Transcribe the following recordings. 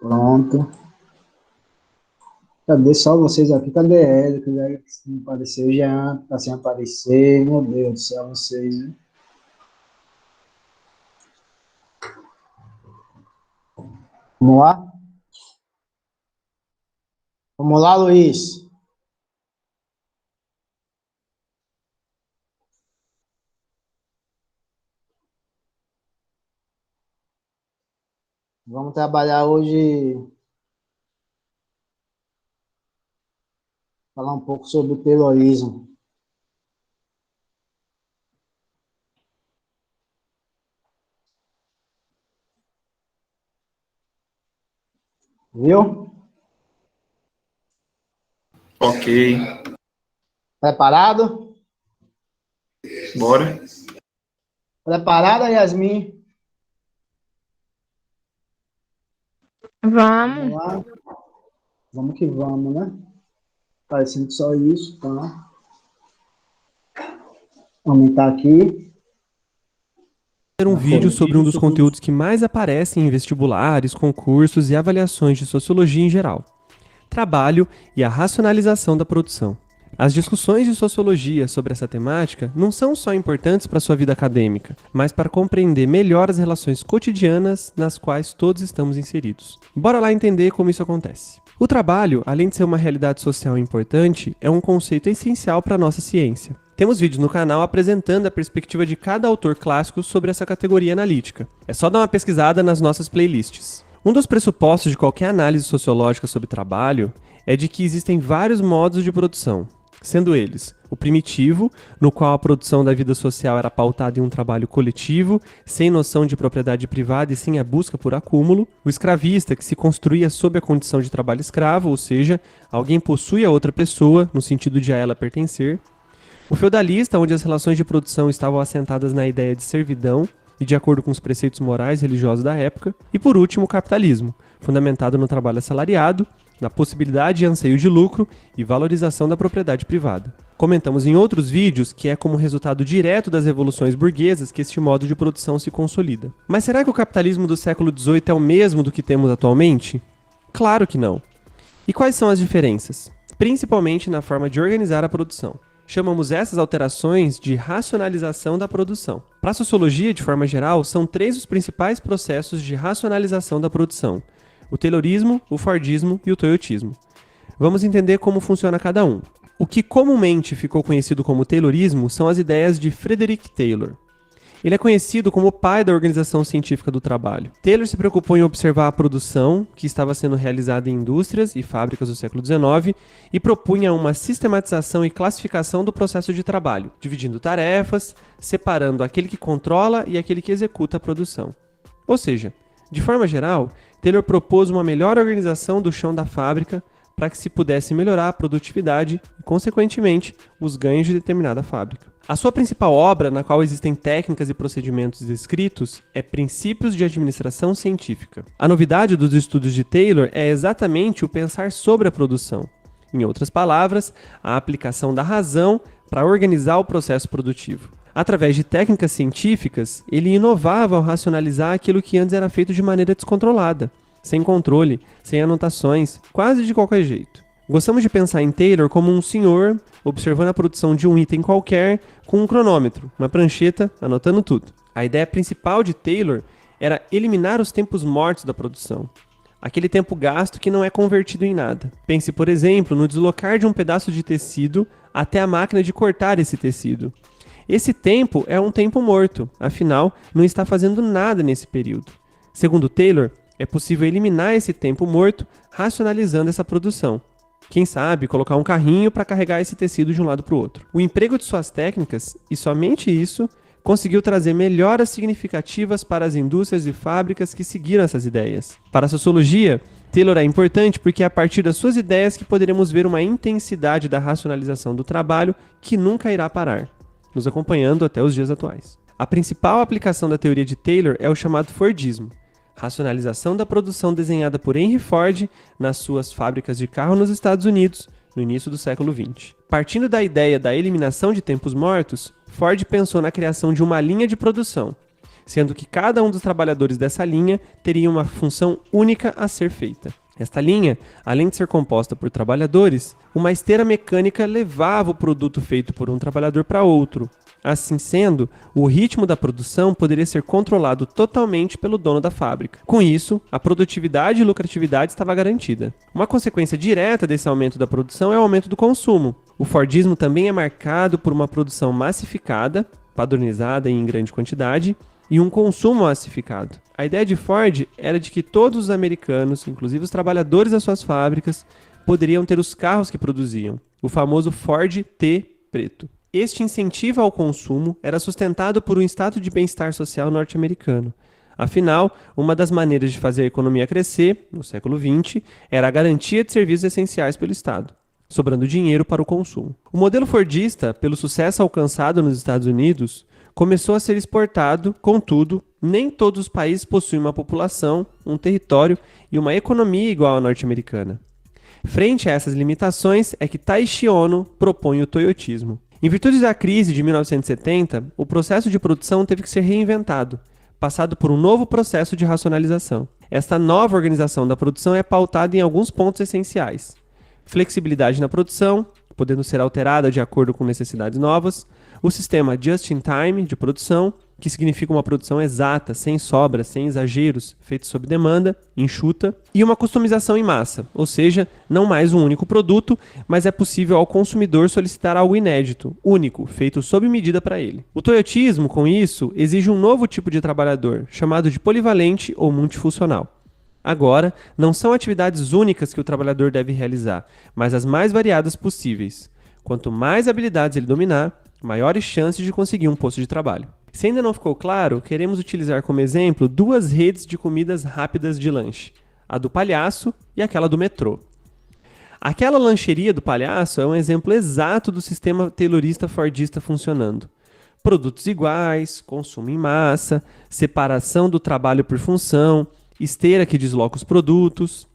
Pronto. Cadê só vocês aqui? Cadê ela? Cadê que não apareceu já? Tá sem aparecer. Meu Deus do céu, vocês, né? Vamos lá? Vamos lá, Luiz. Vamos trabalhar hoje, falar um pouco sobre o terrorismo. Viu? Ok, Preparado? bora. Preparada, Yasmin? Vamos Vamos. lá? Vamos que vamos, né? Parecendo só isso, tá? Aumentar aqui. Um vídeo sobre um dos conteúdos que mais aparecem em vestibulares, concursos e avaliações de sociologia em geral: trabalho e a racionalização da produção. As discussões de sociologia sobre essa temática não são só importantes para a sua vida acadêmica, mas para compreender melhor as relações cotidianas nas quais todos estamos inseridos. Bora lá entender como isso acontece. O trabalho, além de ser uma realidade social importante, é um conceito essencial para a nossa ciência. Temos vídeos no canal apresentando a perspectiva de cada autor clássico sobre essa categoria analítica. É só dar uma pesquisada nas nossas playlists. Um dos pressupostos de qualquer análise sociológica sobre trabalho é de que existem vários modos de produção, sendo eles o primitivo, no qual a produção da vida social era pautada em um trabalho coletivo, sem noção de propriedade privada e sem a busca por acúmulo; o escravista, que se construía sob a condição de trabalho escravo, ou seja, alguém possui a outra pessoa, no sentido de a ela pertencer; o feudalista, onde as relações de produção estavam assentadas na ideia de servidão e de acordo com os preceitos morais e religiosos da época; e por último, o capitalismo, fundamentado no trabalho assalariado, na possibilidade e anseio de lucro e valorização da propriedade privada. Comentamos em outros vídeos que é como resultado direto das revoluções burguesas que este modo de produção se consolida. Mas será que o capitalismo do século XVIII é o mesmo do que temos atualmente? Claro que não. E quais são as diferenças? Principalmente na forma de organizar a produção. Chamamos essas alterações de racionalização da produção. Para a sociologia, de forma geral, são 3 os principais processos de racionalização da produção: o Taylorismo, o Fordismo e o Toyotismo. Vamos entender como funciona cada um. O que comumente ficou conhecido como Taylorismo são as ideias de Frederick Taylor. Ele é conhecido como o pai da organização científica do trabalho. Taylor se preocupou em observar a produção que estava sendo realizada em indústrias e fábricas do século XIX e propunha uma sistematização e classificação do processo de trabalho, dividindo tarefas, separando aquele que controla e aquele que executa a produção. Ou seja, de forma geral, Taylor propôs uma melhor organização do chão da fábrica para que se pudesse melhorar a produtividade e, consequentemente, os ganhos de determinada fábrica. A sua principal obra, na qual existem técnicas e procedimentos descritos, é Princípios de Administração Científica. A novidade dos estudos de Taylor é exatamente o pensar sobre a produção. Em outras palavras, a aplicação da razão para organizar o processo produtivo. Através de técnicas científicas, ele inovava ao racionalizar aquilo que antes era feito de maneira descontrolada, sem controle, sem anotações, quase de qualquer jeito. Gostamos de pensar em Taylor como um senhor observando a produção de um item qualquer com um cronômetro, uma prancheta, anotando tudo. A ideia principal de Taylor era eliminar os tempos mortos da produção. Aquele tempo gasto que não é convertido em nada. Pense, por exemplo, no deslocar de um pedaço de tecido até a máquina de cortar esse tecido. Esse tempo é um tempo morto, afinal, não está fazendo nada nesse período. Segundo Taylor, é possível eliminar esse tempo morto racionalizando essa produção. Quem sabe colocar um carrinho para carregar esse tecido de um lado para o outro. O emprego de suas técnicas, e somente isso, conseguiu trazer melhoras significativas para as indústrias e fábricas que seguiram essas ideias. Para a sociologia, Taylor é importante porque é a partir das suas ideias que poderemos ver uma intensidade da racionalização do trabalho que nunca irá parar, nos acompanhando até os dias atuais. A principal aplicação da teoria de Taylor é o chamado Fordismo, racionalização da produção desenhada por Henry Ford nas suas fábricas de carro nos Estados Unidos, no início do século XX. Partindo da ideia da eliminação de tempos mortos, Ford pensou na criação de uma linha de produção, sendo que cada um dos trabalhadores dessa linha teria uma função única a ser feita. Esta linha, além de ser composta por trabalhadores, uma esteira mecânica levava o produto feito por um trabalhador para outro. Assim sendo, o ritmo da produção poderia ser controlado totalmente pelo dono da fábrica. Com isso, a produtividade e lucratividade estava garantida. Uma consequência direta desse aumento da produção é o aumento do consumo. O Fordismo também é marcado por uma produção massificada, padronizada e em grande quantidade, e um consumo massificado. A ideia de Ford era de que todos os americanos, inclusive os trabalhadores das suas fábricas, poderiam ter os carros que produziam, o famoso Ford T preto. Este incentivo ao consumo era sustentado por um estado de bem-estar social norte-americano. Afinal, uma das maneiras de fazer a economia crescer, no século XX, era a garantia de serviços essenciais pelo Estado, sobrando dinheiro para o consumo. O modelo fordista, pelo sucesso alcançado nos Estados Unidos, começou a ser exportado, contudo, nem todos os países possuem uma população, um território e uma economia igual à norte-americana. Frente a essas limitações é que Taishi Ono propõe o toyotismo. Em virtude da crise de 1970, o processo de produção teve que ser reinventado, passado por um novo processo de racionalização. Esta nova organização da produção é pautada em alguns pontos essenciais: flexibilidade na produção, podendo ser alterada de acordo com necessidades novas, o sistema just-in-time de produção, que significa uma produção exata, sem sobras, sem exageros, feita sob demanda, enxuta, e uma customização em massa, ou seja, não mais um único produto, mas é possível ao consumidor solicitar algo inédito, único, feito sob medida para ele. O toyotismo, com isso, exige um novo tipo de trabalhador, chamado de polivalente ou multifuncional. Agora, não são atividades únicas que o trabalhador deve realizar, mas as mais variadas possíveis. Quanto mais habilidades ele dominar, maiores chances de conseguir um posto de trabalho. Se ainda não ficou claro, queremos utilizar como exemplo duas redes de comidas rápidas de lanche, a do Palhaço e aquela do metrô. Aquela lancheria do Palhaço é um exemplo exato do sistema taylorista fordista funcionando. Produtos iguais, consumo em massa, separação do trabalho por função, esteira que desloca os produtos.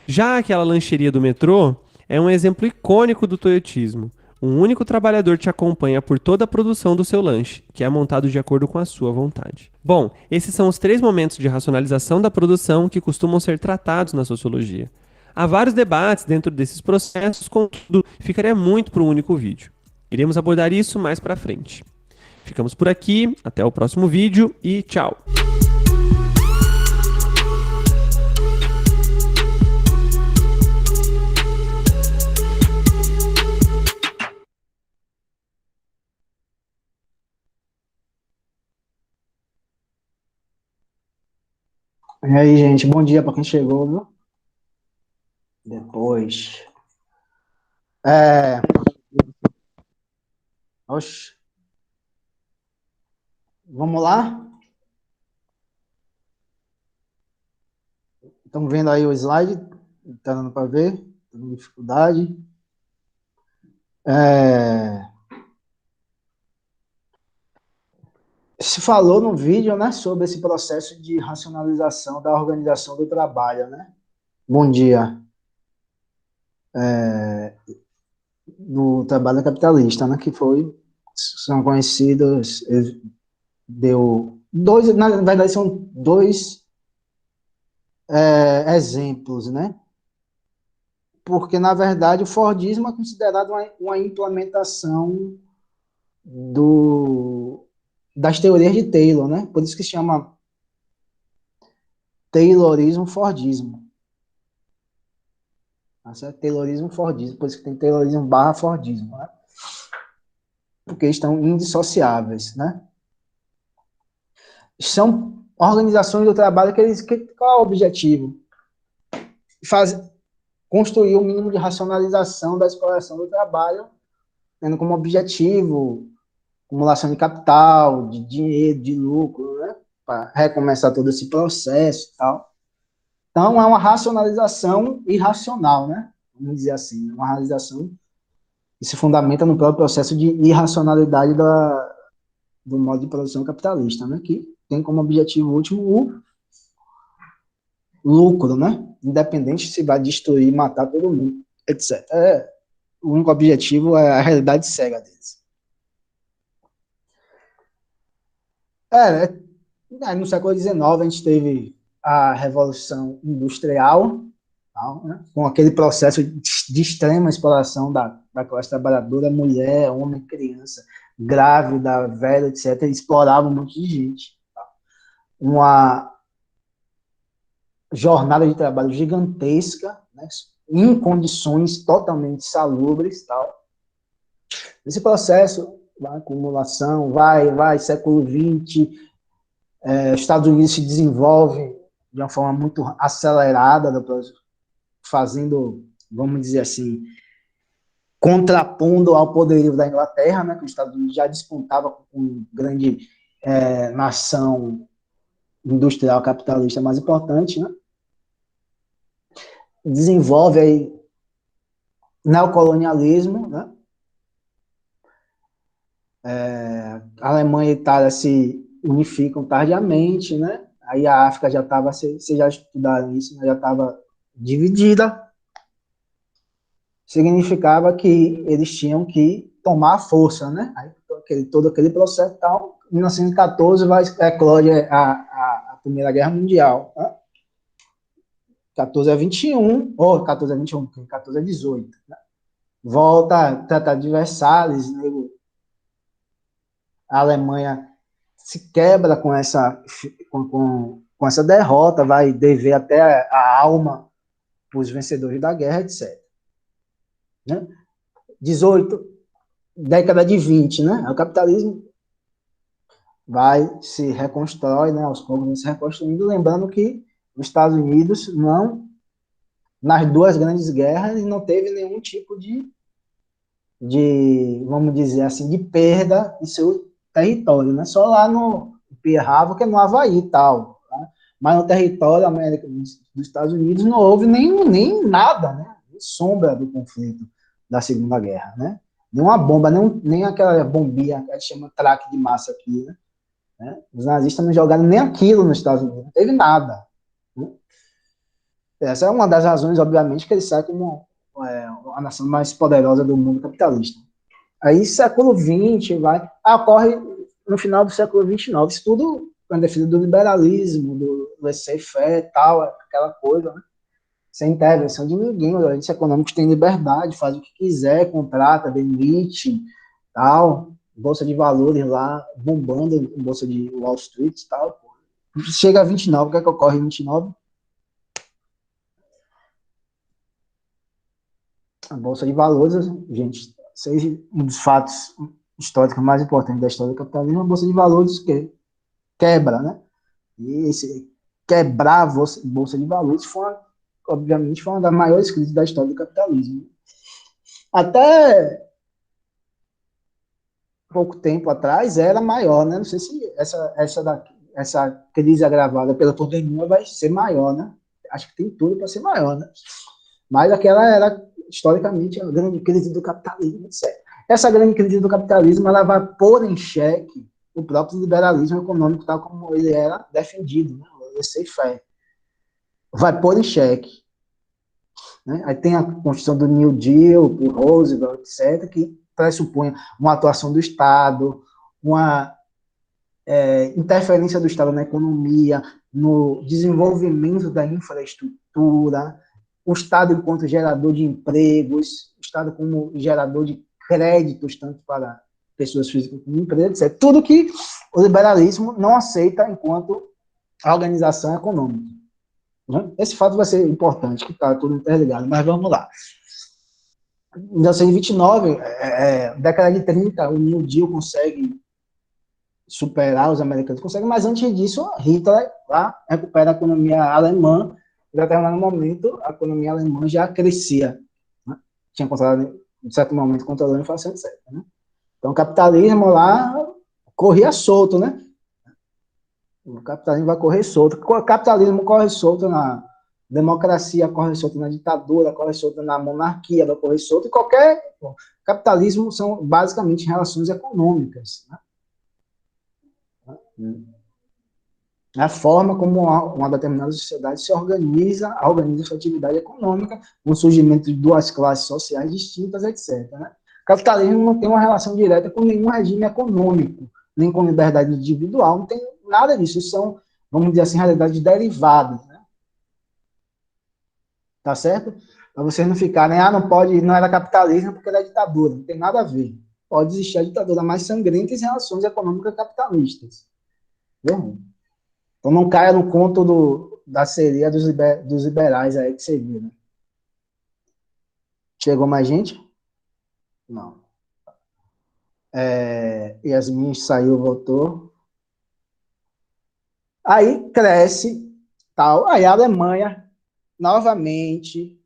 Já aquela lancheria do metrô é um exemplo icônico do toyotismo. Um único trabalhador te acompanha por toda a produção do seu lanche, que é montado de acordo com a sua vontade. Bom, esses são os 3 momentos de racionalização da produção que costumam ser tratados na sociologia. Há vários debates dentro desses processos, contudo, ficaria muito para um único vídeo. Iremos abordar isso mais para frente. Ficamos por aqui, até o próximo vídeo e tchau! E aí, gente, bom dia para quem chegou, viu? Depois. Oxe. Vamos lá? Estão vendo aí o slide? Tá dando para ver? Tô com dificuldade. Se falou no vídeo, né, sobre esse processo de racionalização da organização do trabalho, né? Bom dia. Do trabalho capitalista, né, que são conhecidos, deu dois, na verdade são dois exemplos, né? Porque, na verdade, o Fordismo é considerado uma implementação das teorias de Taylor, né? Por isso que se chama Taylorismo-Fordismo. Tá certo? Taylorismo-Fordismo, por isso que tem Taylorismo/Fordismo, né? Porque estão indissociáveis, né? São organizações do trabalho qual é o objetivo? Construir o mínimo de racionalização da exploração do trabalho, tendo como objetivo acumulação de capital, de dinheiro, de lucro, né? Para recomeçar todo esse processo e tal. Então, é uma racionalização irracional, né? Vamos dizer assim, uma racionalização que se fundamenta no próprio processo de irracionalidade do modo de produção capitalista, né? Que tem como objetivo último o lucro, né? Independente se vai destruir, matar todo mundo, etc. O único objetivo é a realidade cega deles. Aí, no século XIX, a gente teve a Revolução Industrial, tal, né? Com aquele processo de extrema exploração da classe trabalhadora, mulher, homem, criança, grávida, velha, etc. Exploravam um monte de gente. Uma jornada de trabalho gigantesca, né? Em condições totalmente salubres, tal. Esse processo, a acumulação, vai, século XX, os Estados Unidos se desenvolve de uma forma muito acelerada, fazendo, vamos dizer assim, contrapondo ao poderio da Inglaterra, né, que os Estados Unidos já despontava como grande nação industrial capitalista mais importante, né? Desenvolve aí neocolonialismo, né? A Alemanha e a Itália se unificam tardiamente, né? Aí a África já estava, vocês já estudaram isso, né? Já estava dividida. Significava que eles tinham que tomar a força, né? Aí, todo aquele processo e tal. Em 1914 eclode a Primeira Guerra Mundial. Né? 14 a 21, ou 14 a 21, 14 a 18. Né? Volta a Tratado de Versalhes, né? A Alemanha se quebra com essa derrota, vai dever até a alma para os vencedores da guerra, etc. Né? 18, década de 20, né? O capitalismo se reconstrói, né? Aos poucos vem se reconstruindo, lembrando que os Estados Unidos nas duas grandes guerras, não teve nenhum tipo de vamos dizer assim, de perda de seu território, né? Só lá no Pearl Harbor, que é no Havaí e tal. Tá? Mas no território dos Estados Unidos não houve nem nada, né? Nem sombra do conflito da Segunda Guerra, né? Nenhuma bomba, nem aquela bombinha que a gente chama traque de massa aqui, né? Os nazistas não jogaram nem aquilo nos Estados Unidos, não teve nada. Né? Essa é uma das razões, obviamente, que ele sai como a nação mais poderosa do mundo capitalista. Aí, século XX, ocorre no final do século XXIX, isso tudo com a defesa do liberalismo, do laissez-faire, tal, aquela coisa, né? Sem intervenção de ninguém, os agentes econômicos têm liberdade, faz o que quiser, contrata, demite, tal, bolsa de valores lá, bombando, bolsa de Wall Street, tal. Chega a 29, o que é que ocorre em 29? A bolsa de valores, gente, seja um dos fatos históricos mais importantes da história do capitalismo, a bolsa de valores que quebra, né? E quebrar a bolsa de valores obviamente, foi uma das maiores crises da história do capitalismo. Até pouco tempo atrás era maior, né? Não sei se essa crise agravada pela pandemia vai ser maior, né? Acho que tem tudo para ser maior, né? Mas aquela era, historicamente, a grande crise do capitalismo, etc. Essa grande crise do capitalismo, ela vai pôr em xeque o próprio liberalismo econômico, tal como ele era defendido, né? O laissez-faire. Vai pôr em xeque. Né? Aí tem a construção do New Deal, por Roosevelt, etc., que pressupõe uma atuação do Estado, uma interferência do Estado na economia, no desenvolvimento da infraestrutura, o Estado enquanto gerador de empregos, o Estado como gerador de créditos, tanto para pessoas físicas como empresas, etc. Tudo que o liberalismo não aceita enquanto organização econômica. Né? Esse fato vai ser importante, que está tudo interligado, mas vamos lá. Em 1929, década de 30, o New Deal consegue superar, os americanos conseguem, mas antes disso, Hitler lá recupera a economia alemã, em determinado momento, a economia alemã já crescia, né? Tinha controlado, em certo momento, controlando a inflação, etc. Né? Então, o capitalismo lá corria solto, né? O capitalismo vai correr solto. O capitalismo corre solto na democracia, corre solto na ditadura, corre solto na monarquia, vai correr solto. E qualquer capitalismo são basicamente relações econômicas. Né? A forma como uma determinada sociedade se organiza sua atividade econômica, com o surgimento de duas classes sociais distintas, etc. Né? O capitalismo não tem uma relação direta com nenhum regime econômico, nem com liberdade individual, não tem nada disso. Isso são, vamos dizer assim, realidades derivadas, né? Tá certo? Para vocês não ficarem, não pode, não era capitalismo porque era ditadura. Não tem nada a ver. Pode existir a ditadura mais sangrenta em relações econômicas capitalistas. Viu? Então não caia no conto da seria dos liberais aí que você viu, né? Chegou mais gente? Não. Yasmin saiu, voltou. Aí cresce, tal. Aí a Alemanha, novamente,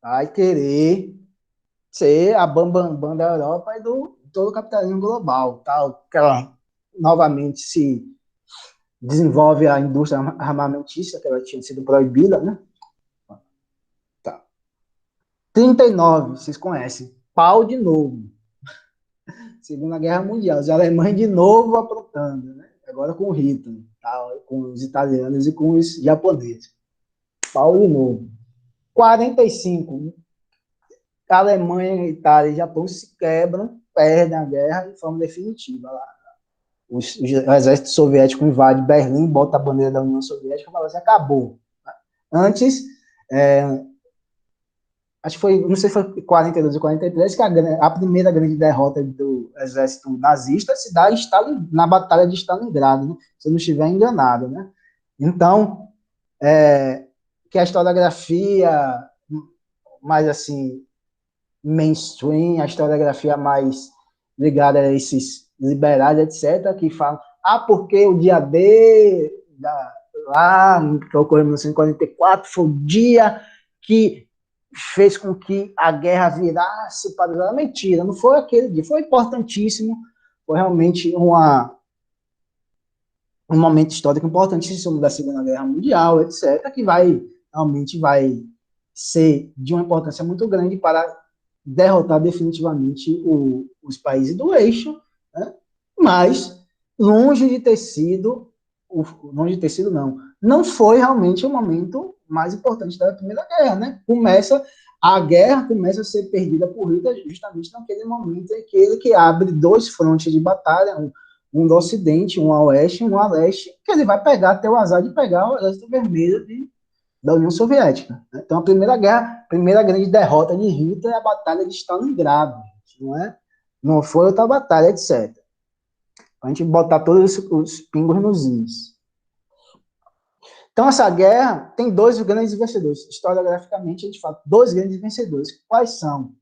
vai querer ser a bambambam da Europa e do todo o capitalismo global, tal. Que ela novamente se desenvolve a indústria armamentícia, que ela tinha sido proibida, né? Tá. 39, vocês conhecem. Pau de novo. Segunda Guerra Mundial. Os alemães de novo aprontando, né? Agora com o Hitler, tal, com os italianos e com os japoneses. Pau de novo. 45. A Alemanha, Itália e Japão se quebram, perdem a guerra de forma definitiva. Lá. O exército soviético invade Berlim, bota a bandeira da União Soviética e fala assim, acabou. Antes, acho que foi, não sei se foi 42 ou 43, que a primeira grande derrota do exército nazista se dá na Batalha de Stalingrado, né? Se eu não estiver enganado, né? Então, que a historiografia mais assim, mainstream, a historiografia mais ligada a esses liberais, etc., que falam, porque o dia D, lá, que ocorreu em 1944, foi o dia que fez com que a guerra virasse para a mentira, não foi aquele dia, foi importantíssimo, foi realmente um momento histórico importantíssimo da Segunda Guerra Mundial, etc., que realmente vai ser de uma importância muito grande para derrotar definitivamente os países do eixo, né? Mas longe de ter sido não foi realmente o momento mais importante da Primeira Guerra, né? A guerra começa a ser perdida por Hitler justamente naquele momento em que ele abre dois frontes de batalha, um do Ocidente, um a Oeste, um a Leste, que ele vai ter o azar de pegar o Exército Vermelho da União Soviética. Né? Então, a primeira grande derrota de Hitler é a Batalha de Stalingrado, não foi outra batalha, etc. A gente botar todos os pingos nos is. Então, essa guerra tem dois grandes vencedores. Historiograficamente, a gente fala dois grandes vencedores. Quais são?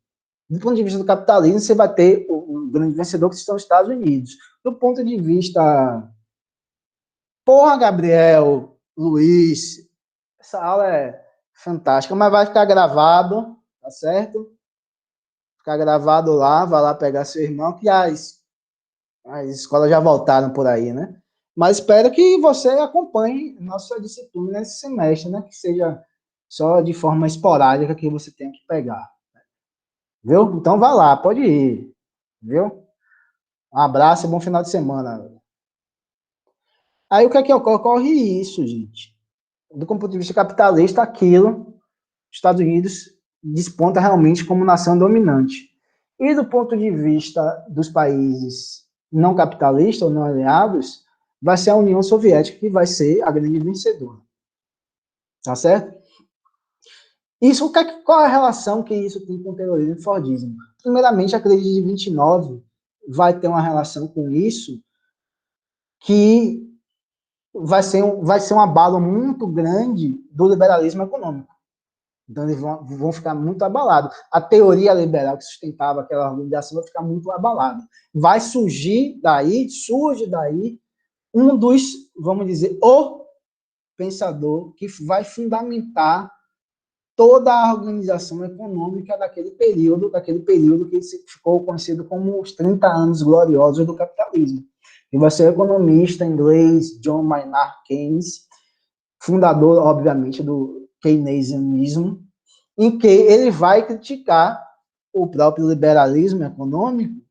Do ponto de vista do capitalismo, você vai ter o grande vencedor, que são os Estados Unidos. Do ponto de vista... Porra, Gabriel, Luiz, essa aula é fantástica, mas vai ficar gravado, tá certo? Ficar gravado lá, vai lá pegar seu irmão, que as escolas já voltaram por aí, né? Mas espero que você acompanhe nossa disciplina nesse semestre, né? Que seja só de forma esporádica que você tenha que pegar. Viu? Então vá lá, pode ir. Viu? Um abraço e bom final de semana. Aí o que é que ocorre? Ocorre isso, gente. Do ponto de vista capitalista, os Estados Unidos desponta realmente como nação dominante. E do ponto de vista dos países não capitalistas ou não aliados, vai ser a União Soviética que vai ser a grande vencedora. Tá certo? Qual é a relação que isso tem com o terrorismo e Fordismo? Primeiramente, a crise de 29 vai ter uma relação com isso que vai ser um abalo muito grande do liberalismo econômico. Então, eles vão ficar muito abalados. A teoria liberal que sustentava aquela organização vai ficar muito abalada. Surge daí um dos, vamos dizer, o pensador que vai fundamentar toda a organização econômica daquele período que ficou conhecido como os 30 anos gloriosos do capitalismo. E vai ser o economista inglês John Maynard Keynes, fundador, obviamente, do keynesianismo, em que ele vai criticar o próprio liberalismo econômico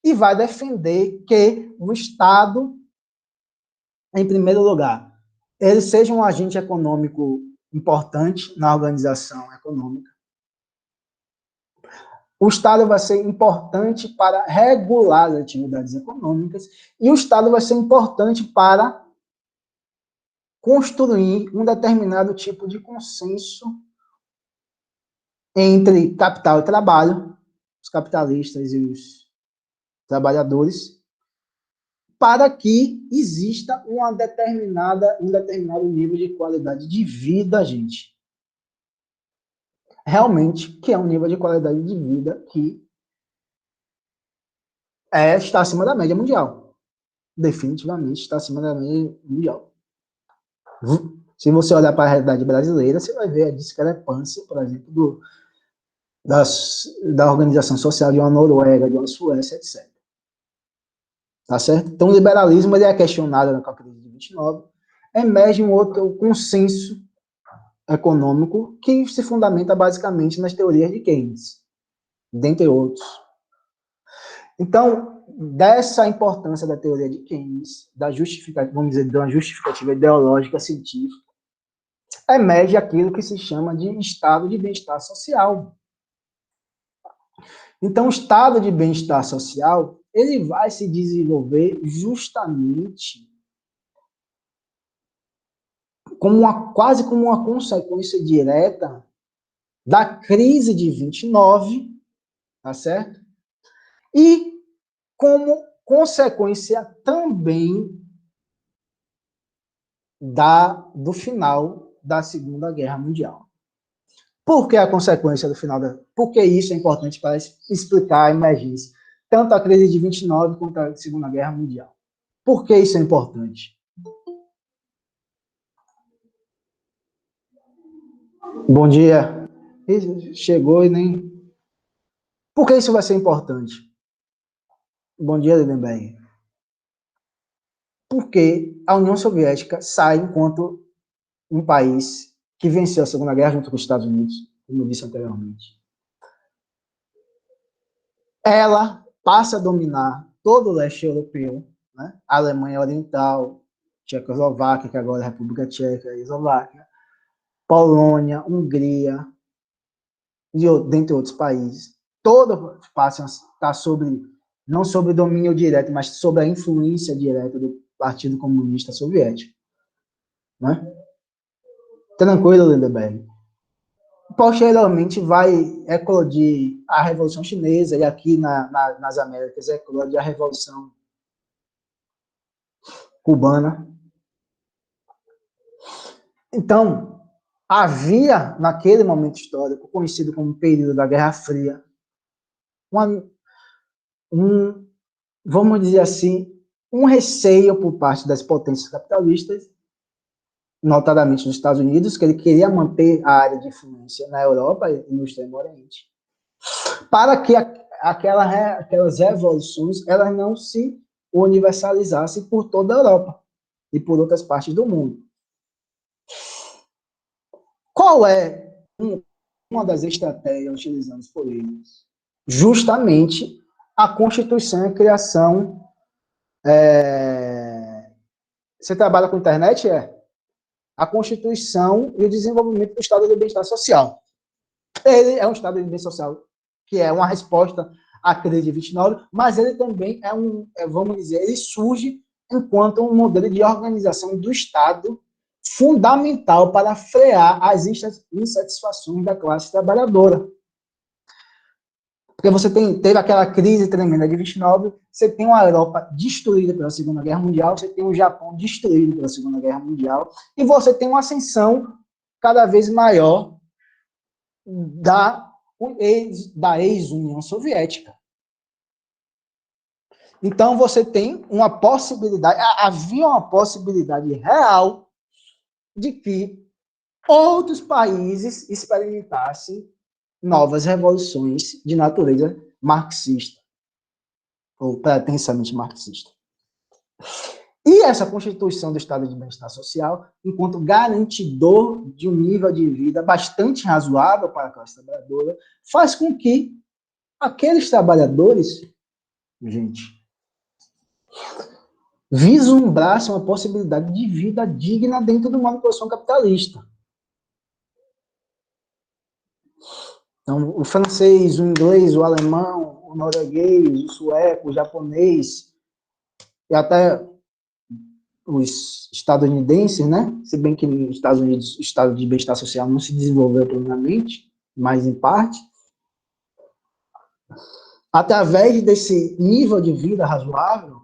e vai defender que o Estado, em primeiro lugar, ele seja um agente econômico importante na organização econômica. O Estado vai ser importante para regular as atividades econômicas e o Estado vai ser importante para construir um determinado tipo de consenso entre capital e trabalho, os capitalistas e os trabalhadores, para que exista um determinado nível de qualidade de vida, gente. Realmente, que é um nível de qualidade de vida que está acima da média mundial. Definitivamente está acima da média mundial. Se você olhar para a realidade brasileira, você vai ver a discrepância, por exemplo, da organização social de uma Noruega, de uma Suécia, etc. Tá certo? Então, o liberalismo ele é questionado na crise de 29, emerge um outro consenso econômico que se fundamenta basicamente nas teorias de Keynes, dentre outros. Então, dessa importância da teoria de Keynes, vamos dizer, de uma justificativa ideológica científica, emerge aquilo que se chama de estado de bem-estar social. Então, o estado de bem-estar social, ele vai se desenvolver justamente quase como uma consequência direta da crise de 29, tá certo? E como consequência também do final da Segunda Guerra Mundial. Por que a consequência do final Por que isso é importante para explicar a emergência? Tanto a crise de 29 quanto a Segunda Guerra Mundial. Por que isso é importante? Bom dia. Chegou e nem... Por que isso vai ser importante? Bom dia, Lindenberg. Porque a União Soviética sai enquanto um país que venceu a Segunda Guerra junto com os Estados Unidos, como eu disse anteriormente. Ela passa a dominar todo o leste europeu, né? A Alemanha Oriental, Tchecoslováquia, que agora é a República Tcheca e Eslováquia, Polônia, Hungria, dentre outros países. Todo passa a estar não sobre domínio direto, mas sobre a influência direta do Partido Comunista Soviético. Né? Tranquilo, Lindenberg. Posteriormente vai eclodir a Revolução Chinesa, e aqui nas Américas eclode a Revolução Cubana. Então, havia, naquele momento histórico, conhecido como período da Guerra Fria, vamos dizer assim, um receio por parte das potências capitalistas, notadamente dos Estados Unidos, que ele queria manter a área de influência na Europa e no Extremo Oriente, para que aquelas revoluções elas não se universalizassem por toda a Europa e por outras partes do mundo. Qual é uma das estratégias utilizadas por eles? Justamente a Constituição e a criação... Você trabalha com internet? A Constituição e o desenvolvimento do Estado de Bem-Estar Social. Ele é um Estado de Bem-Estar Social que é uma resposta à crise de 29, mas ele também vamos dizer, ele surge enquanto um modelo de organização do Estado fundamental para frear as insatisfações da classe trabalhadora. Porque você teve aquela crise tremenda de 29, você tem uma Europa destruída pela Segunda Guerra Mundial, você tem o Japão destruído pela Segunda Guerra Mundial, e você tem uma ascensão cada vez maior da ex-União Soviética. Então, você tem uma possibilidade, havia uma possibilidade real de que outros países experimentassem novas revoluções de natureza marxista, ou pretensamente marxista. E essa Constituição do Estado de Bem-Estar Social, enquanto garantidor de um nível de vida bastante razoável para a classe trabalhadora, faz com que aqueles trabalhadores, gente, vislumbrassem uma possibilidade de vida digna dentro de uma manipulação capitalista. Então, o francês, o inglês, o alemão, o norueguês, o sueco, o japonês, e até os estadunidenses, né? Se bem que nos Estados Unidos o estado de bem-estar social não se desenvolveu plenamente, mas em parte, através desse nível de vida razoável,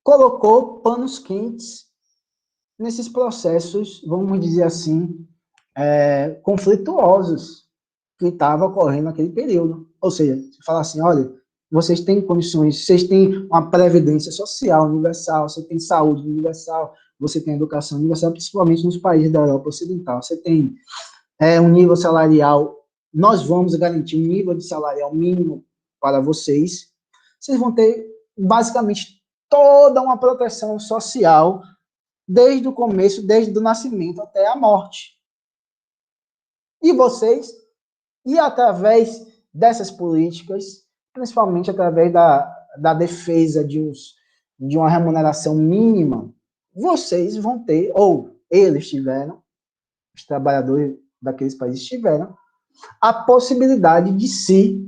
colocou panos quentes nesses processos, vamos dizer assim, conflituosos que estavam ocorrendo naquele período. Ou seja, você fala assim, olha, vocês têm condições, vocês têm uma previdência social universal, você tem saúde universal, você tem educação universal, principalmente nos países da Europa Ocidental. Você tem um nível salarial, nós vamos garantir um nível de salarial mínimo para vocês. Vocês vão ter, basicamente, toda uma proteção social desde o começo, desde o nascimento até a morte. E vocês, e através dessas políticas, principalmente através da defesa de uma remuneração mínima, vocês vão ter, ou eles tiveram, os trabalhadores daqueles países tiveram, a possibilidade de se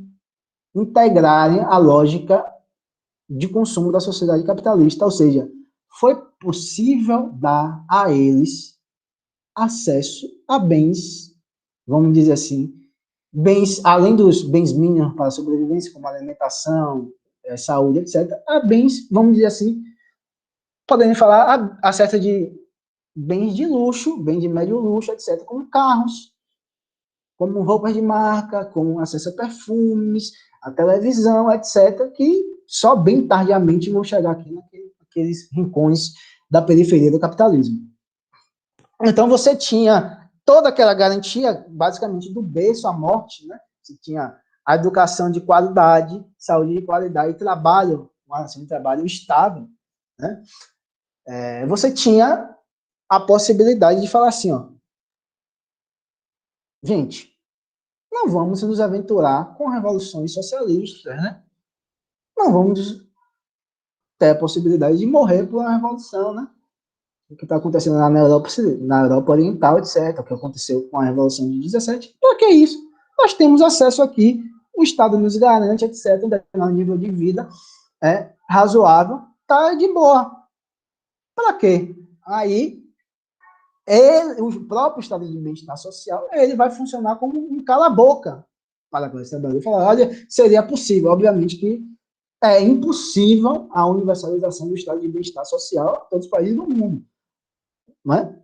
integrarem à lógica de consumo da sociedade capitalista, ou seja, foi possível dar a eles acesso a bens, vamos dizer assim, bens, além dos bens mínimos para a sobrevivência, como alimentação, saúde, etc., a bens, vamos dizer assim, podemos falar acerca de bens de luxo, bens de médio luxo, etc., como carros, como roupas de marca, como acesso a perfumes, a televisão, etc., que só bem tardiamente vão chegar aqui naqueles rincões da periferia do capitalismo. Então, você tinha toda aquela garantia, basicamente, do berço à morte, né? Você tinha a educação de qualidade, saúde de qualidade e trabalho, uma relação de trabalho estável, né? Você tinha a possibilidade de falar assim, ó, gente, não vamos nos aventurar com revoluções socialistas, né? Não vamos ter a possibilidade de morrer por uma revolução, né? O que está acontecendo na Europa Oriental, etc., o que aconteceu com a Revolução de 17, para que isso? Nós temos acesso aqui, o Estado nos garante, etc., um determinado nível de vida razoável, tá de boa. Para quê? Aí, o próprio Estado de Bem-Estar Social, ele vai funcionar como um cala-boca para a classe trabalhadora. Falar, olha, seria possível, obviamente que é impossível a universalização do Estado de Bem-Estar Social a todos os países do mundo. Não é?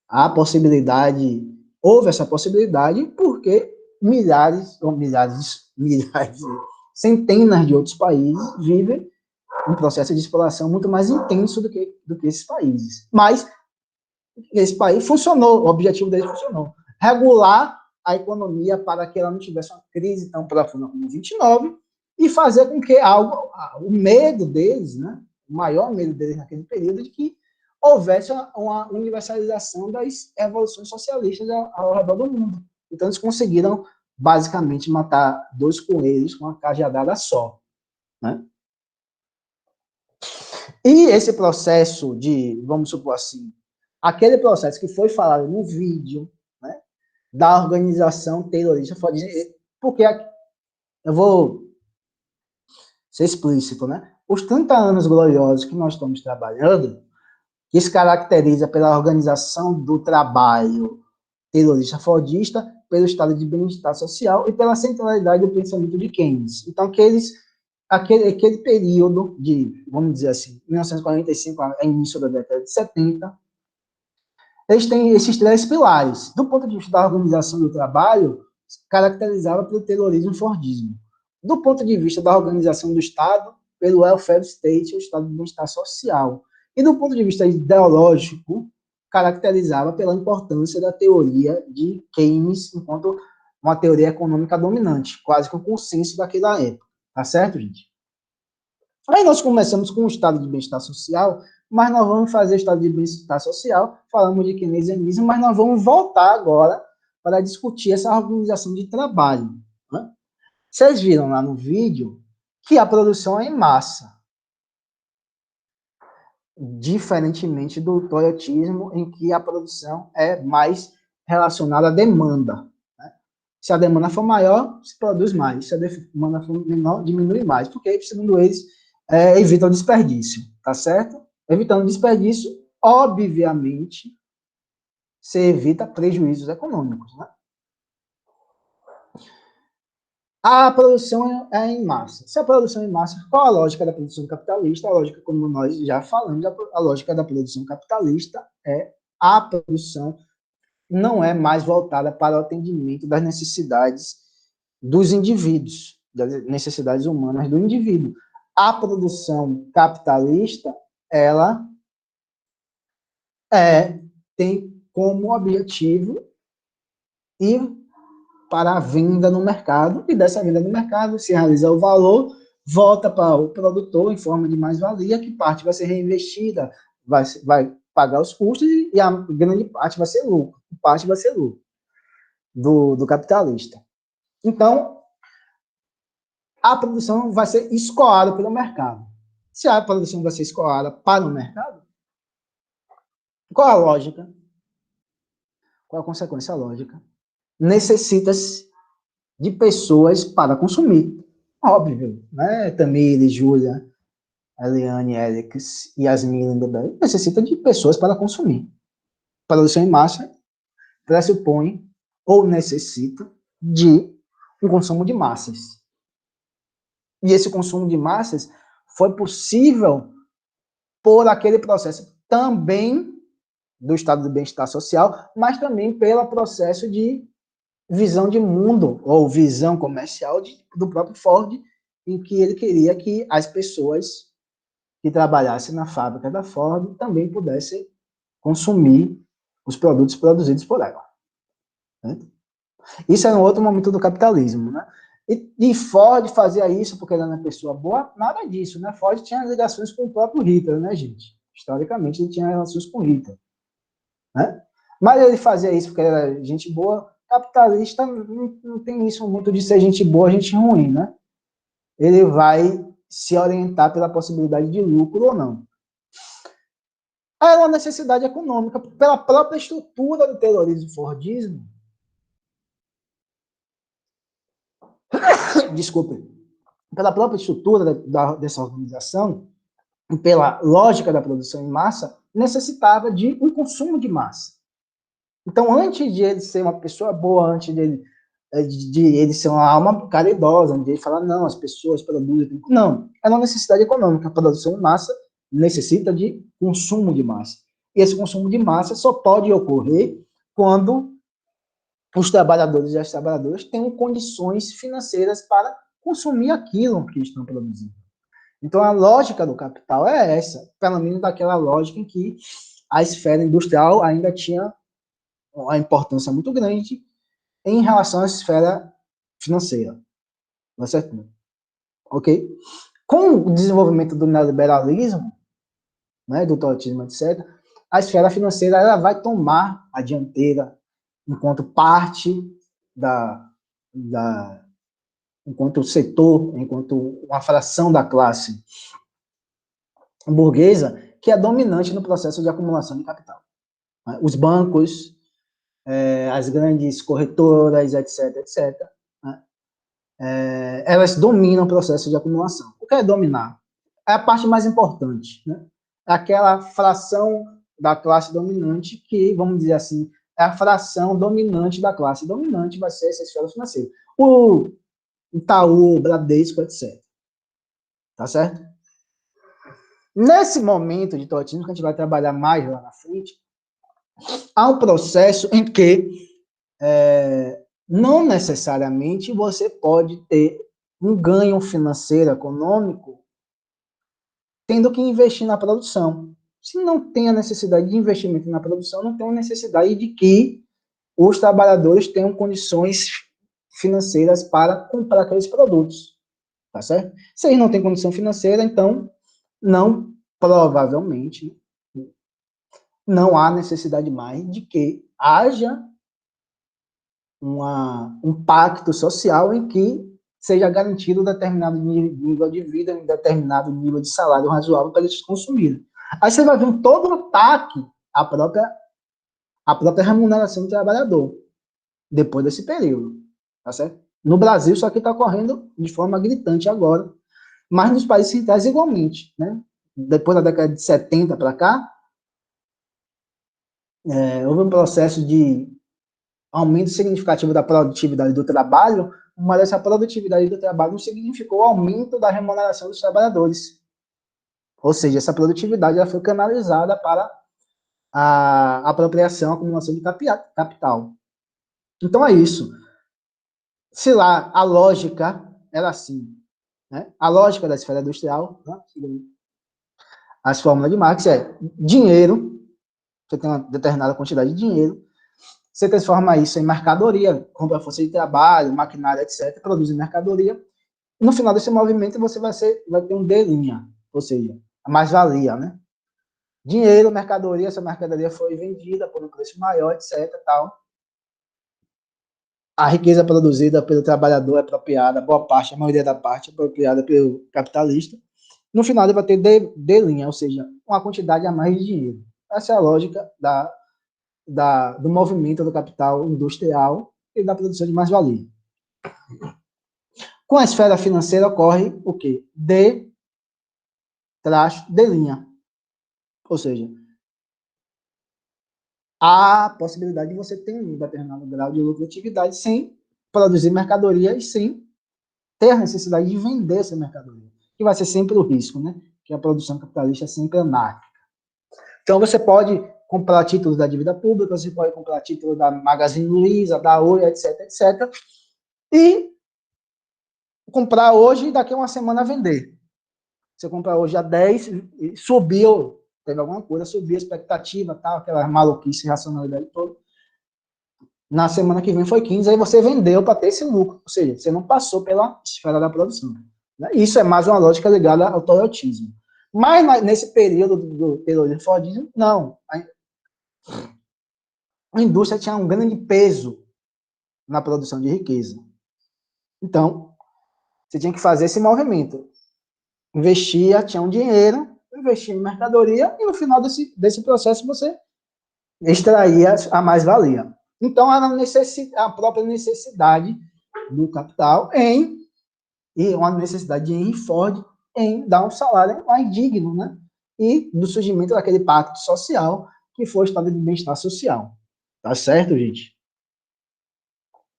A possibilidade, houve essa possibilidade porque centenas de outros países vivem um processo de exploração muito mais intenso do que esses países. Mas esse país funcionou, o objetivo dele funcionou. Regular a economia para que ela não tivesse uma crise tão profunda como 29 e fazer com que o medo deles, né, o maior medo deles naquele período, de que houvesse uma universalização das revoluções socialistas ao redor do mundo. Então, eles conseguiram, basicamente, matar dois coelhos com uma cajadada só. Né? E esse processo de, vamos supor assim, aquele processo que foi falado no vídeo, né, da organização terrorista, porque eu vou ser explícito, né? Os 30 anos gloriosos que nós estamos trabalhando, que se caracteriza pela organização do trabalho terrorista fordista, pelo estado de bem-estar social e pela centralidade do pensamento de Keynes. Então, aquele período de, vamos dizer assim, 1945 a início da década de 70, eles têm esses três pilares. Do ponto de vista da organização do trabalho, caracterizava pelo terrorismo fordismo. Do ponto de vista da organização do Estado, pelo welfare state, o estado de bem-estar social. E do ponto de vista ideológico, caracterizava pela importância da teoria de Keynes enquanto uma teoria econômica dominante, quase que um consenso daquela época. Tá certo, gente? Aí nós começamos com o estado de bem-estar social, mas nós vamos fazer o estado de bem-estar social, falamos de keynesianismo, mas nós vamos voltar agora para discutir essa organização de trabalho. Né? Vocês viram lá no vídeo que a produção é em massa. Diferentemente do toyotismo, em que a produção é mais relacionada à demanda. Né? Se a demanda for maior, se produz mais. Se a demanda for menor, diminui mais. Porque, segundo eles, evita o desperdício, tá certo? Evitando o desperdício, obviamente, você evita prejuízos econômicos, né? A produção é em massa. Se a produção é em massa, qual a lógica da produção capitalista? A lógica, como nós já falamos, a lógica da produção capitalista é a produção não é mais voltada para o atendimento das necessidades dos indivíduos, das necessidades humanas do indivíduo. A produção capitalista, ela tem como objetivo ir para a venda no mercado, e dessa venda no mercado se realiza o valor, volta para o produtor em forma de mais-valia, que parte vai ser reinvestida, vai pagar os custos, e a grande parte vai ser lucro, do capitalista. Então, a produção vai ser escoada pelo mercado. Se a produção vai ser escoada para o mercado, qual a lógica? Qual a consequência lógica? Necessita-se de pessoas para consumir. Óbvio, né? Tamires, Júlia, Eliane, Alex, Yasmin, Lindeberg, necessita de pessoas para consumir. Produção em massa pressupõe ou necessita de um consumo de massas. E esse consumo de massas foi possível por aquele processo também do estado do bem-estar social, mas também pelo processo de visão de mundo, ou visão comercial do próprio Ford, em que ele queria que as pessoas que trabalhassem na fábrica da Ford também pudessem consumir os produtos produzidos por ela. Né? Isso é um outro momento do capitalismo, né? E Ford fazia isso porque ele era uma pessoa boa? Nada disso, né? Ford tinha ligações com o próprio Hitler, né, gente? Historicamente, ele tinha relações com Hitler. Né? Mas ele fazia isso porque ele era gente boa. Capitalista não tem isso muito de ser gente boa, gente ruim, né? Ele vai se orientar pela possibilidade de lucro ou não. É uma necessidade econômica, pela própria estrutura do terrorismo fordismo. Desculpe. Pela própria estrutura dessa organização, pela lógica da produção em massa, necessitava de um consumo de massa. Então, antes de ele ser uma pessoa boa, antes de ele ser uma alma caridosa, onde ele fala, não, as pessoas produzem. Não, é uma necessidade econômica. A produção em massa necessita de consumo de massa. E esse consumo de massa só pode ocorrer quando os trabalhadores e as trabalhadoras tenham condições financeiras para consumir aquilo que estão produzindo. Então, a lógica do capital é essa, pelo menos daquela lógica em que a esfera industrial ainda tinha uma importância muito grande em relação à esfera financeira. Não é certo? Ok? Com o desenvolvimento do neoliberalismo, né, do totismo, etc., a esfera financeira ela vai tomar a dianteira enquanto parte enquanto setor, enquanto uma fração da classe burguesa que é dominante no processo de acumulação de capital. Os bancos, as grandes corretoras, etc., etc., elas dominam o processo de acumulação. O que é dominar? É a parte mais importante, né? É aquela fração da classe dominante que, vamos dizer assim, é a fração dominante da classe dominante, vai ser essa esfera financeira. O Itaú, o Bradesco, etc. Tá certo? Nesse momento de totismo, que a gente vai trabalhar mais lá na frente, há um processo em que não necessariamente você pode ter um ganho financeiro, econômico, tendo que investir na produção. Se não tem a necessidade de investimento na produção, não tem a necessidade de que os trabalhadores tenham condições financeiras para comprar aqueles produtos. Tá certo? Se eles não têm condição financeira, então, provavelmente, não há necessidade mais de que haja um pacto social em que seja garantido um determinado nível de vida, um determinado nível de salário razoável para eles consumirem. Aí você vai ver todo um ataque à própria remuneração do trabalhador, depois desse período. Tá certo? No Brasil, isso aqui está ocorrendo de forma gritante agora, mas nos países centrais igualmente, né? Depois da década de 70 para cá, houve um processo de aumento significativo da produtividade do trabalho, mas essa produtividade do trabalho não significou o aumento da remuneração dos trabalhadores. Ou seja, essa produtividade ela foi canalizada para a apropriação, a acumulação de capital. Então é isso. Se lá a lógica era assim, né? A lógica da esfera industrial, né? As fórmulas de Marx é dinheiro, você tem uma determinada quantidade de dinheiro, você transforma isso em mercadoria, compra força de trabalho, maquinária, etc., produz mercadoria. No final desse movimento, você vai ter um D', ou seja, a mais-valia, né? Dinheiro, mercadoria, essa mercadoria foi vendida por um preço maior, etc., tal. A riqueza produzida pelo trabalhador é apropriada, boa parte, a maioria da parte, é apropriada pelo capitalista. No final, ele vai ter D', ou seja, uma quantidade a mais de dinheiro. Essa é a lógica do movimento do capital industrial e da produção de mais-valia. Com a esfera financeira ocorre o quê? D', ou seja, há a possibilidade de você ter um determinado grau de lucratividade sem produzir mercadoria e sem ter a necessidade de vender essa mercadoria, que vai ser sempre o risco, né? Que a produção capitalista é sempre anárquica. Então, você pode comprar títulos da dívida pública, você pode comprar títulos da Magazine Luiza, da Oi, etc., etc., e comprar hoje e daqui a uma semana vender. Você comprar hoje a 10, subiu, teve alguma coisa, subiu a expectativa, tal, aquela maluquice, racionalidade toda. Na semana que vem foi 15, aí você vendeu para ter esse lucro, ou seja, você não passou pela esfera da produção. Né? Isso é mais uma lógica ligada ao toyotismo. Mas nesse período do terrorismo fordismo, não. A indústria tinha um grande peso na produção de riqueza. Então, você tinha que fazer esse movimento. Investia, tinha um dinheiro, investia em mercadoria, e no final desse processo você extraía a mais-valia. Então, era a própria necessidade do capital e uma necessidade de Henry Ford em dar um salário mais digno, né? E do surgimento daquele pacto social, que foi o estado de bem-estar social. Tá certo, gente?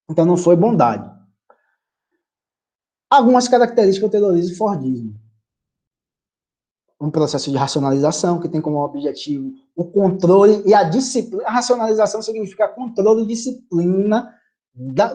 Então, não foi bondade. Algumas características do terrorismo e fordismo. Um processo de racionalização que tem como objetivo o controle e a disciplina. A racionalização significa controle e disciplina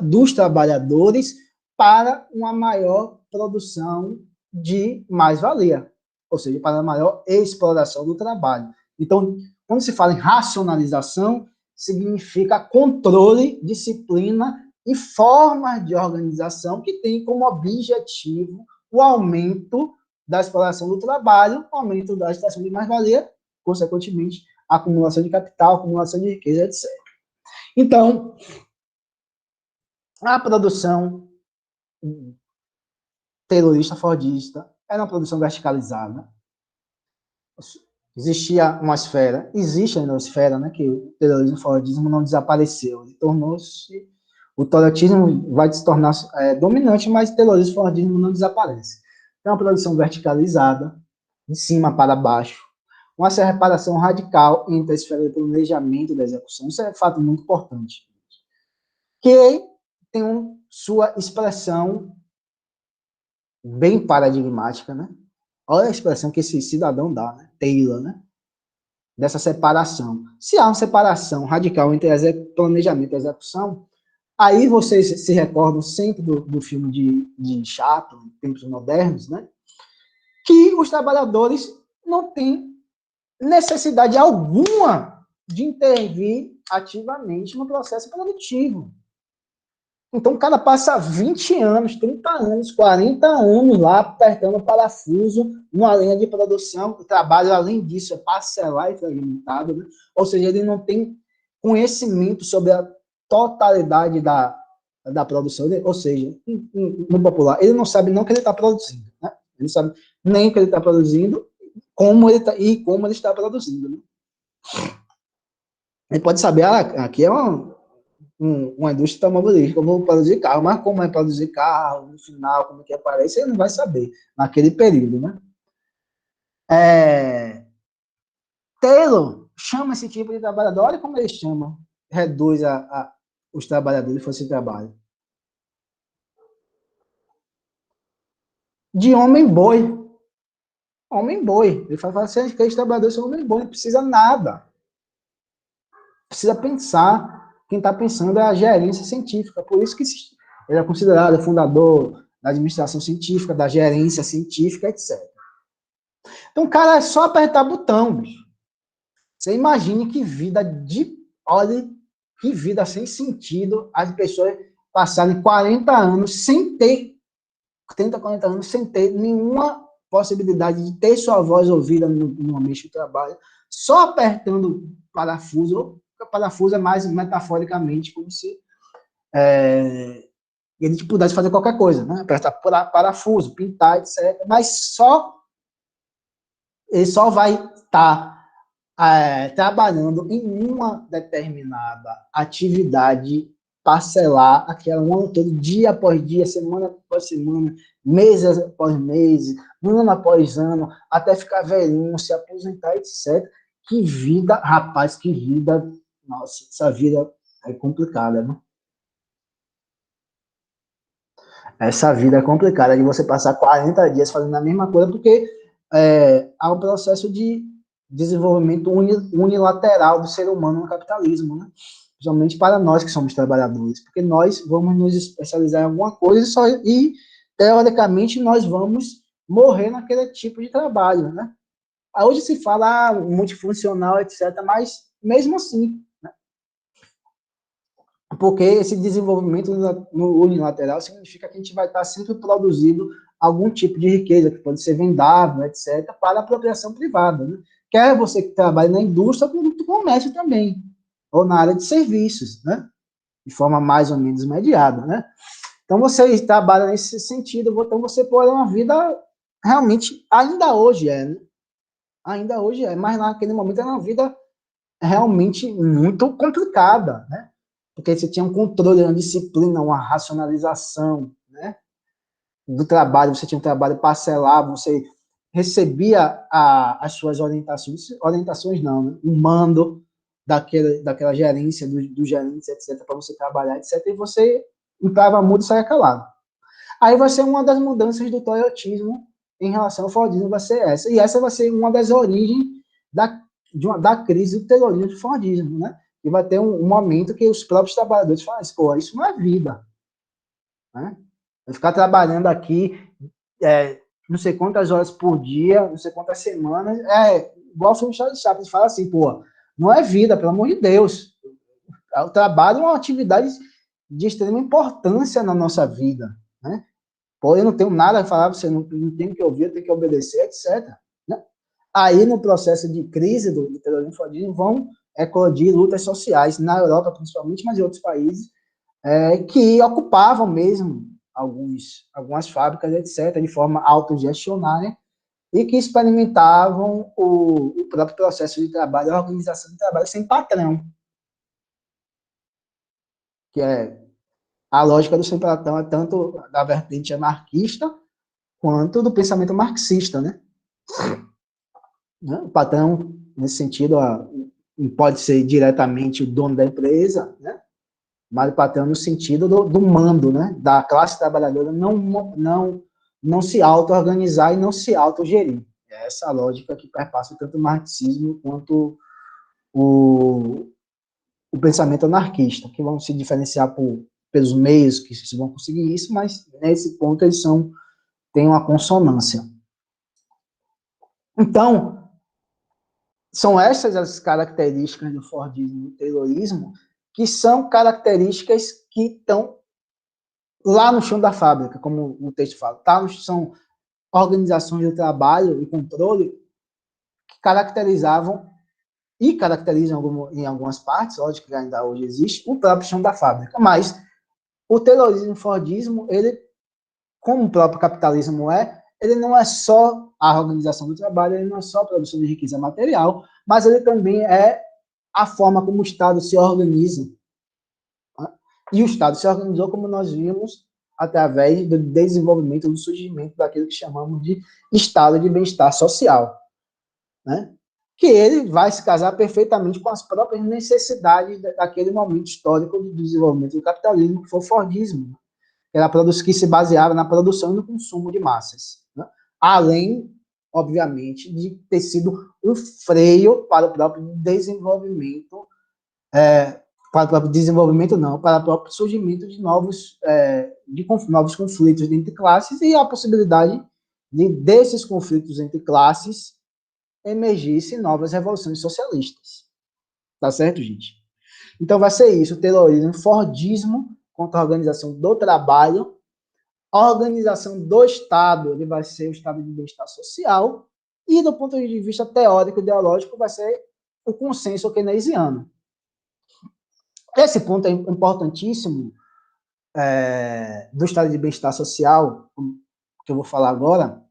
dos trabalhadores para uma maior produção de mais-valia, ou seja, para a maior exploração do trabalho. Então, quando se fala em racionalização, significa controle, disciplina e formas de organização que tem como objetivo o aumento da exploração do trabalho, aumento da extração de mais-valia, consequentemente, acumulação de capital, acumulação de riqueza, etc. Então, a produção terrorista fordista era uma produção verticalizada. Existia uma esfera, existe ainda uma esfera, né, que o terrorismo fordismo não desapareceu, ele tornou-se, o toyotismo vai se tornar dominante, mas o terrorismo fordismo não desaparece. É uma produção verticalizada, de cima para baixo, uma separação radical entre a esfera do planejamento e da execução. Isso é um fato muito importante. Que tem sua expressão bem paradigmática, né? Olha a expressão que esse cidadão dá, né? Taylor, né? Dessa separação. Se há uma separação radical entre planejamento e execução, aí vocês se recordam sempre do filme de Chaplin, Tempos Modernos, né? Que os trabalhadores não têm necessidade alguma de intervir ativamente no processo produtivo. Então, o cara passa 20 anos, 30 anos, 40 anos lá apertando parafuso numa linha de produção. O trabalho, além disso, é parcelar e fragmentado, né? Ou seja, ele não tem conhecimento sobre a totalidade da produção, ou seja, no popular, ele não sabe nem o que ele está produzindo, né? Ele não sabe nem o que ele está produzindo como ele está produzindo. Né? Ele pode saber, aqui é uma indústria automobilística, eu vou produzir carro, mas como é produzir carro, no final, como é que aparece, ele não vai saber, naquele período, né? Taylor chama esse tipo de trabalhador, olha como eles chamam, reduz os trabalhadores de força de trabalho. De homem-boi. Homem-boi. Ele fala assim, que os trabalhadores são homem-boi, não precisa nada. Precisa pensar. Quem está pensando é a gerência científica. Por isso que ele é considerado fundador da administração científica, da gerência científica, etc. Então, cara, é só apertar botão, bicho. Você imagine que vida olha, que vida sem sentido as pessoas passarem 40 anos sem ter 30, 40 anos sem ter nenhuma possibilidade de ter sua voz ouvida no ambiente de trabalho, só apertando parafuso. O parafuso é mais metaforicamente como se ele pudesse fazer qualquer coisa, né? Apertar parafuso, pintar, etc. Mas ele só vai estar trabalhando em uma determinada atividade parcelar aquela um ano todo, dia após dia, semana após semana, mês após mês, ano após ano, até ficar velhinho, se aposentar, etc. Que vida, rapaz, que vida, nossa, essa vida é complicada, né? Essa vida é complicada de você passar 40 dias fazendo a mesma coisa, porque há um processo de desenvolvimento unilateral do ser humano no capitalismo, né? Principalmente para nós que somos trabalhadores, porque nós vamos nos especializar em alguma coisa e teoricamente, nós vamos morrer naquele tipo de trabalho, né? Hoje se fala multifuncional, etc., mas mesmo assim, né? Porque esse desenvolvimento no unilateral significa que a gente vai estar sempre produzindo algum tipo de riqueza, que pode ser vendável, etc., para apropriação privada, né? Quer você que trabalhe na indústria, ou no comércio também, ou na área de serviços, né? De forma mais ou menos mediada, né? Então, você trabalha nesse sentido, então você pode uma vida realmente, ainda hoje né? Ainda hoje mas naquele momento era uma vida realmente muito complicada, né? Porque você tinha um controle, uma disciplina, uma racionalização, né? Do trabalho, você tinha um trabalho parcelado, você recebia as suas orientações não, né? Um mando daquela gerência, dos gerentes, etc., para você trabalhar, etc., e você entrava mudo e saia calado. Aí vai ser uma das mudanças do toyotismo em relação ao Fordismo, vai ser essa. E essa vai ser uma das origens da crise do terrorismo do Fordismo, né? E vai ter um momento que os próprios trabalhadores falam assim, pô, isso não é vida, né? Vai ficar trabalhando aqui não sei quantas horas por dia, não sei quantas semanas, igual o filme Charlie Chaplin, fala assim, pô, não é vida, pelo amor de Deus. O trabalho é uma atividade de extrema importância na nossa vida, né? Pô, eu não tenho nada a falar, você não tem que ouvir, tem que obedecer, etc. Né? Aí, no processo de crise do terrorismo Fordismo, vão eclodir lutas sociais, na Europa principalmente, mas em outros países, que ocupavam mesmo algumas fábricas, etc., de forma autogestionária, e que experimentavam o próprio processo de trabalho, a organização de trabalho sem patrão, que a lógica do sem patrão é tanto da vertente anarquista quanto do pensamento marxista, né? O patrão, nesse sentido, pode ser diretamente o dono da empresa, né? Mas o patrão no sentido do mando, né? Da classe trabalhadora não se auto-organizar e não se autogerir. É essa a lógica que perpassa tanto o marxismo quanto o pensamento anarquista, que vão se diferenciar pelos meios que se vão conseguir isso, mas nesse ponto eles têm uma consonância. Então, são essas as características do Fordismo e do Taylorismo, que são características que estão lá no chão da fábrica, como o texto fala. São organizações de trabalho e controle que caracterizavam e caracterizam em algumas partes, lógico que ainda hoje existe, o próprio chão da fábrica. Mas o Taylorismo e o Fordismo, ele, como o próprio capitalismo ele não é só a organização do trabalho, ele não é só a produção de riqueza material, mas ele também é a forma como o Estado se organiza, E o Estado se organizou, como nós vimos, através do desenvolvimento, do surgimento daquilo que chamamos de estado de bem-estar social, né? Que ele vai se casar perfeitamente com as próprias necessidades daquele momento histórico de desenvolvimento do capitalismo, que foi o Fordismo, que se baseava na produção e no consumo de massas, né? Além, obviamente, de ter sido um freio para o próprio desenvolvimento, para o próprio desenvolvimento não, para o próprio surgimento de novos conflitos entre classes e a possibilidade desses conflitos entre classes emergissem novas revoluções socialistas. Tá certo, gente? Então vai ser isso, o terrorismo, Fordismo contra a organização do trabalho, a organização do Estado, ele vai ser o Estado de bem-estar social, e do ponto de vista teórico e ideológico vai ser o consenso keynesiano. Esse ponto é importantíssimo do Estado de bem-estar social, que eu vou falar agora,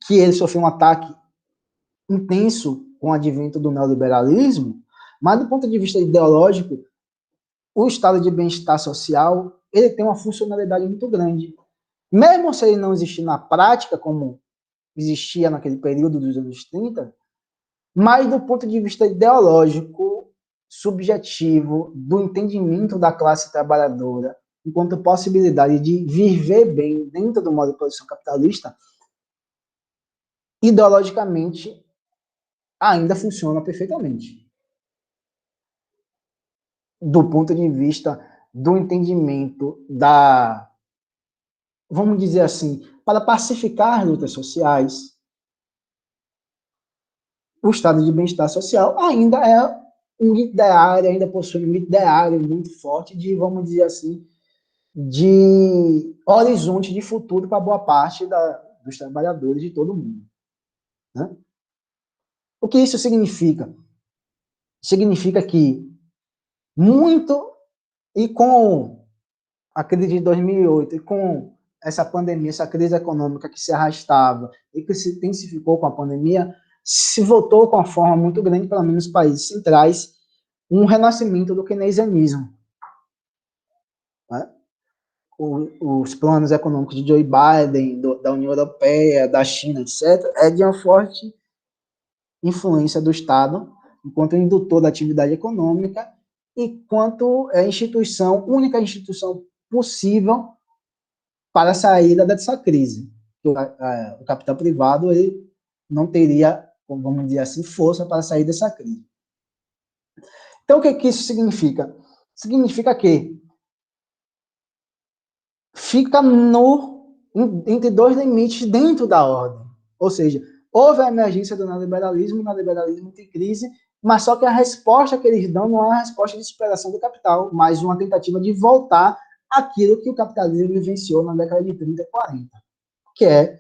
que ele sofreu um ataque intenso com o advento do neoliberalismo, mas do ponto de vista ideológico, o estado de bem-estar social, ele tem uma funcionalidade muito grande. Mesmo se ele não existir na prática, como existia naquele período dos anos 30, mas do ponto de vista ideológico, subjetivo, do entendimento da classe trabalhadora, enquanto possibilidade de viver bem dentro do modo de produção capitalista, ideologicamente, ainda funciona perfeitamente. Do ponto de vista do entendimento vamos dizer assim, para pacificar as lutas sociais, o estado de bem-estar social ainda é um ideário, ainda possui um ideário muito forte de, vamos dizer assim, de horizonte de futuro para boa parte dos trabalhadores de todo mundo, né? O que isso significa? Significa que e com a crise de 2008, e com essa pandemia, essa crise econômica que se arrastava e que se intensificou com a pandemia, se voltou com uma forma muito grande, pelo menos nos países centrais, um renascimento do keynesianismo, né? Os planos econômicos de Joe Biden, da União Europeia, da China, etc., é de uma forte influência do Estado, enquanto indutor da atividade econômica, e quanto única instituição possível para a saída dessa crise. O capital privado ele não teria, vamos dizer assim, força para sair dessa crise. Então, o que isso significa? Significa que fica entre dois limites dentro da ordem. Ou seja, houve a emergência do neoliberalismo em crise, mas só que a resposta que eles dão não é uma resposta de superação do capital, mas uma tentativa de voltar àquilo que o capitalismo vivenciou na década de 30 e 40, que é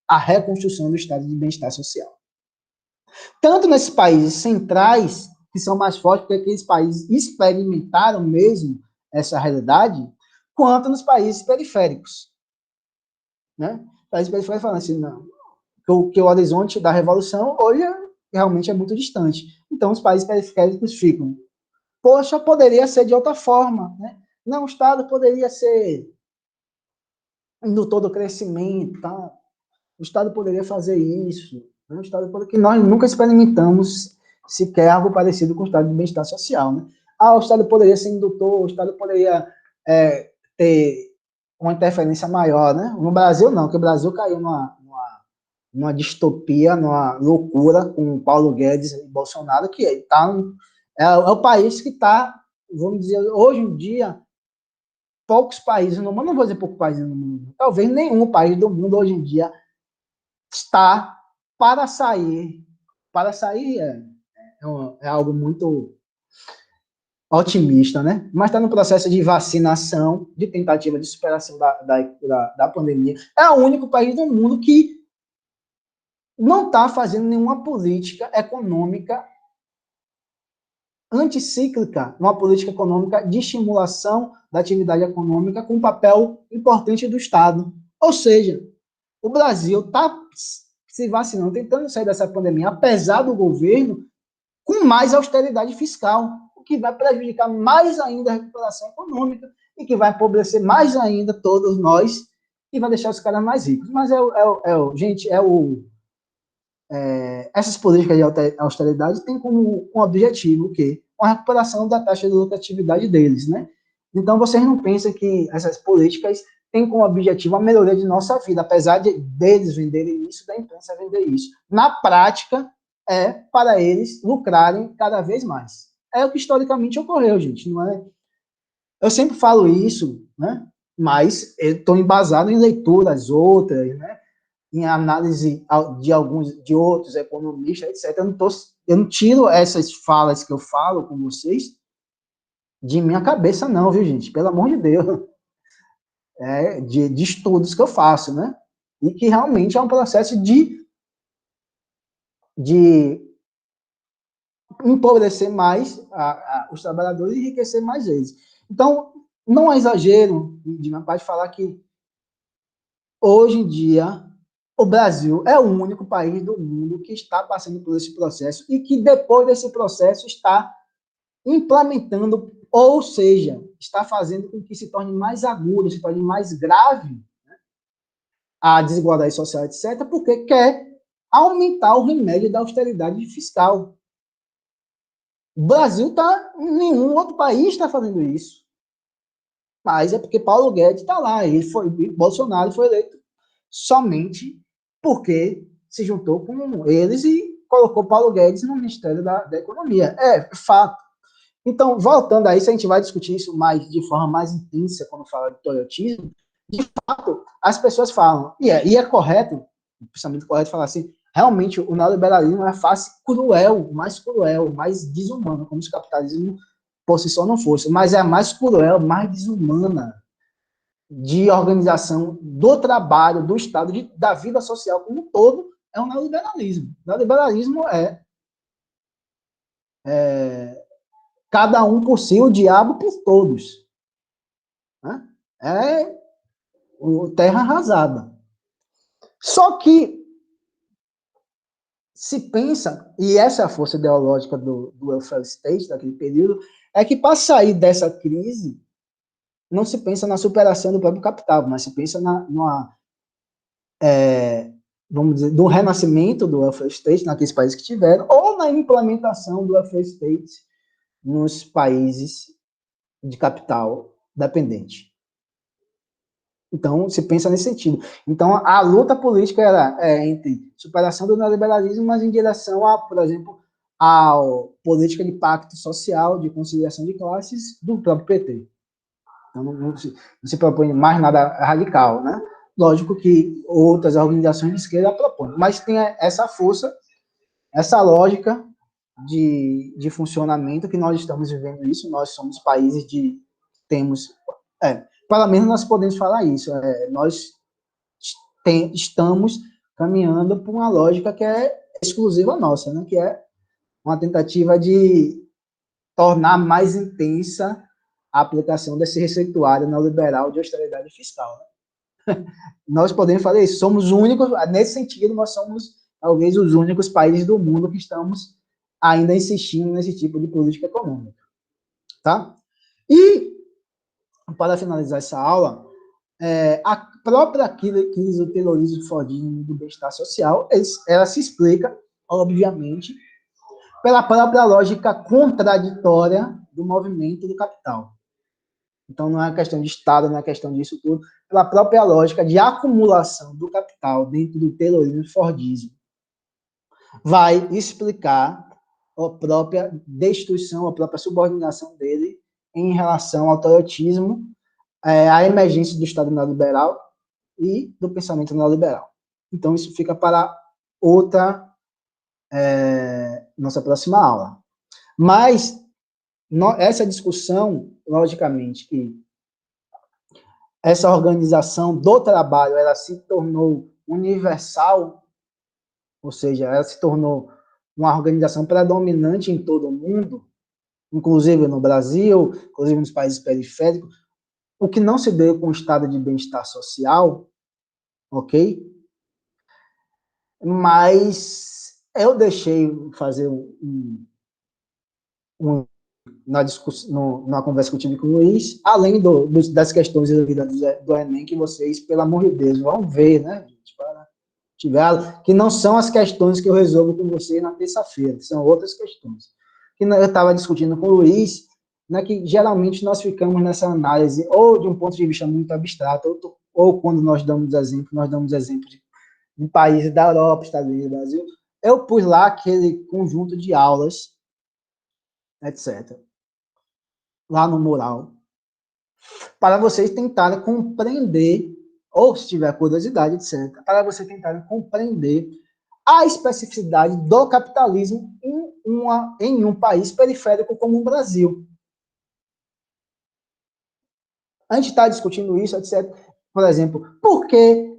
a reconstrução do estado de bem-estar social. Tanto nesses países centrais, que são mais fortes, porque aqueles países experimentaram mesmo essa realidade, quanto nos países periféricos, né? Países periféricos falam assim, não, que o horizonte da revolução hoje realmente é muito distante. Então, os países periféricos ficam, poxa, poderia ser de outra forma, né? Não, o Estado poderia ser indutor do crescimento, tá? O Estado poderia fazer isso, né? O Estado poderia, que nós nunca experimentamos sequer algo parecido com o estado de bem-estar social, né? O Estado poderia ser indutor, o Estado poderia ter uma interferência maior, né? No Brasil, não, porque o Brasil caiu numa distopia, numa loucura com Paulo Guedes e Bolsonaro, que é o país que está, vamos dizer, hoje em dia, poucos países no mundo, não vou dizer poucos países no mundo, talvez nenhum país do mundo hoje em dia está para sair é algo muito otimista, né? Mas está no processo de vacinação, de tentativa de superação da pandemia. É o único país do mundo que não está fazendo nenhuma política econômica anticíclica, uma política econômica de estimulação da atividade econômica com um papel importante do Estado. Ou seja, o Brasil está se vacinando, tentando sair dessa pandemia, apesar do governo, com mais austeridade fiscal. o que vai prejudicar mais ainda a recuperação econômica e que vai empobrecer mais ainda todos nós e vai deixar os caras mais ricos. Mas, gente, essas políticas de austeridade têm como um objetivo o quê? A recuperação da taxa de lucratividade deles, né? Então, vocês não pensam que essas políticas têm como objetivo a melhoria de nossa vida, apesar deles venderem isso, da imprensa vender isso. Na prática, é para eles lucrarem cada vez mais. É o que historicamente ocorreu, gente, não é? Eu sempre falo isso, né? Mas eu estou embasado em leituras outras, né? Em análise de outros economistas, etc. Eu não tiro essas falas que eu falo com vocês de minha cabeça, não, viu, gente? Pelo amor de Deus. De estudos que eu faço, né? E que realmente é um processo de empobrecer mais os trabalhadores e enriquecer mais eles. Então, não é exagero de minha parte falar que hoje em dia o Brasil é o único país do mundo que está passando por esse processo e que depois desse processo está implementando, ou seja, está fazendo com que se torne mais agudo, se torne mais grave, né, a desigualdade social, etc., porque quer aumentar o remédio da austeridade fiscal. O Brasil está, nenhum outro país está fazendo isso. Mas é porque Paulo Guedes está lá, Bolsonaro foi eleito somente porque se juntou com eles e colocou Paulo Guedes no Ministério da Economia. É fato. Então, voltando a isso, a gente vai discutir isso de forma mais intensa quando fala de toyotismo. De fato, as pessoas falam, e é correto, principalmente correto falar assim, realmente o neoliberalismo é a face cruel, mais desumana, como se o capitalismo por si só não fosse, mas é a mais cruel, mais desumana de organização do trabalho, do Estado, da vida social como um todo, é o neoliberalismo. O neoliberalismo é cada um por si, o diabo por todos. Né? É terra arrasada. Só que se pensa, e essa é a força ideológica do welfare state, daquele período, é que para sair dessa crise, não se pensa na superação do próprio capital, mas se pensa vamos dizer, do renascimento do welfare state naqueles países que tiveram, ou na implementação do welfare state nos países de capital dependente. Então, se pensa nesse sentido. Então, a luta política era entre superação do neoliberalismo, mas em direção a, por exemplo, à política de pacto social, de conciliação de classes do próprio PT. Então, não se propõe mais nada radical, né? Lógico que outras organizações de esquerda propõem, mas tem essa força, essa lógica de funcionamento que nós estamos vivendo isso, nós somos países temos, pelo menos nós podemos falar isso, nós estamos caminhando por uma lógica que é exclusiva nossa, né? Que é uma tentativa de tornar mais intensa a aplicação desse receituário neoliberal de austeridade fiscal. Nós podemos falar isso, somos únicos, nesse sentido, nós somos talvez os únicos países do mundo que estamos ainda insistindo nesse tipo de política econômica. Tá? E, para finalizar essa aula, a própria crise do terrorismo fordismo do bem-estar social, ela se explica, obviamente, pela própria lógica contraditória do movimento do capital. Então, não é questão de Estado, não é questão disso tudo, pela própria lógica de acumulação do capital dentro do terrorismo fordismo, vai explicar a própria destruição, a própria subordinação dele em relação ao toyotismo, a emergência do Estado neoliberal e do pensamento neoliberal. Então, isso fica para outra, nossa próxima aula. Mas, essa discussão, logicamente, que essa organização do trabalho, ela se tornou universal, ou seja, ela se tornou uma organização predominante em todo o mundo, inclusive no Brasil, inclusive nos países periféricos, o que não se deu com o estado de bem-estar social, ok? Mas eu deixei fazer um na conversa que eu tive com o Luiz, além das questões do Enem, que vocês, pelo amor de Deus, vão ver, né, gente, que não são as questões que eu resolvo com vocês na terça-feira, são outras questões. Que eu estava discutindo com o Luiz, né, que geralmente nós ficamos nessa análise, ou de um ponto de vista muito abstrato, ou quando nós damos exemplo de países da Europa, Estados Unidos, Brasil. Eu pus lá aquele conjunto de aulas, etc., lá no mural, para vocês tentarem compreender, ou se tiver curiosidade, etc., para vocês tentarem compreender a especificidade do capitalismo em um país periférico como o Brasil. A gente está discutindo isso, etc. Por exemplo, por que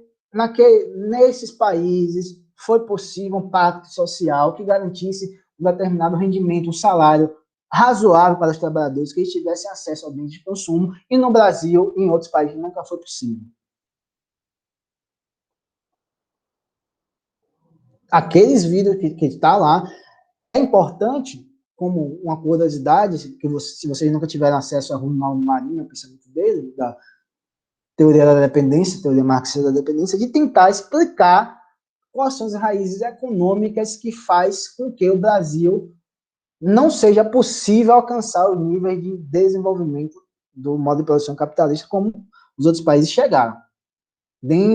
nesses países foi possível um pacto social que garantisse um determinado rendimento, um salário razoável para os trabalhadores, que eles tivessem acesso a bens de consumo, e no Brasil, em outros países, nunca foi possível. Aqueles vídeos que está lá, é importante, como uma curiosidade, que se vocês nunca tiveram acesso a Ronaldo Marinho, o pensamento dele, da teoria da dependência, teoria marxista da dependência, de tentar explicar quais são as raízes econômicas que faz com que o Brasil não seja possível alcançar os níveis de desenvolvimento do modo de produção capitalista como os outros países chegaram.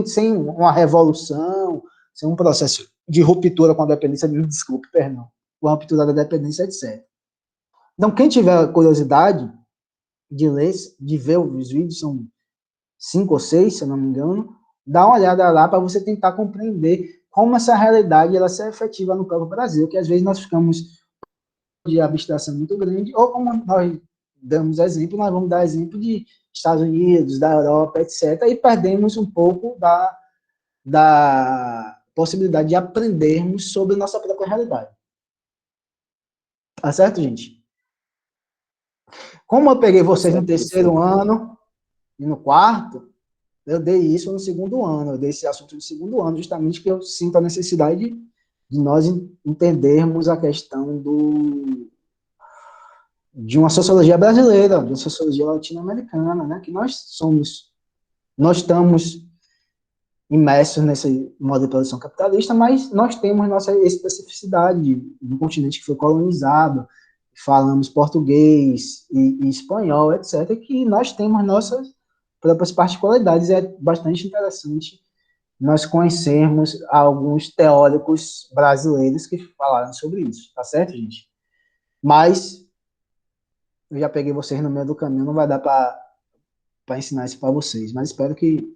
Sem uma revolução, sem um processo de ruptura com a dependência, com a ruptura da dependência, etc. Então, quem tiver curiosidade de ler, de ver os vídeos, são 5 ou 6, se eu não me engano, dá uma olhada lá para você tentar compreender como essa realidade ela se efetiva no próprio Brasil, que às vezes nós ficamos de abstração muito grande, ou como nós damos exemplo, nós vamos dar exemplo de Estados Unidos, da Europa, etc., e perdemos um pouco da possibilidade de aprendermos sobre nossa própria realidade. Tá certo, gente? Como eu peguei vocês no terceiro ano e no quarto, eu dei isso no segundo ano, eu dei esse assunto no segundo ano, justamente porque eu sinto a necessidade de nós entendermos a questão de uma sociologia brasileira, de uma sociologia latino-americana, né? Que nós estamos imersos nesse modo de produção capitalista, mas nós temos nossa especificidade do continente que foi colonizado, falamos português e espanhol, etc., que nós temos nossas próprias particularidades. É bastante interessante nós conhecermos alguns teóricos brasileiros que falaram sobre isso, tá certo, gente? Mas eu já peguei vocês no meio do caminho, não vai dar para ensinar isso para vocês, mas espero que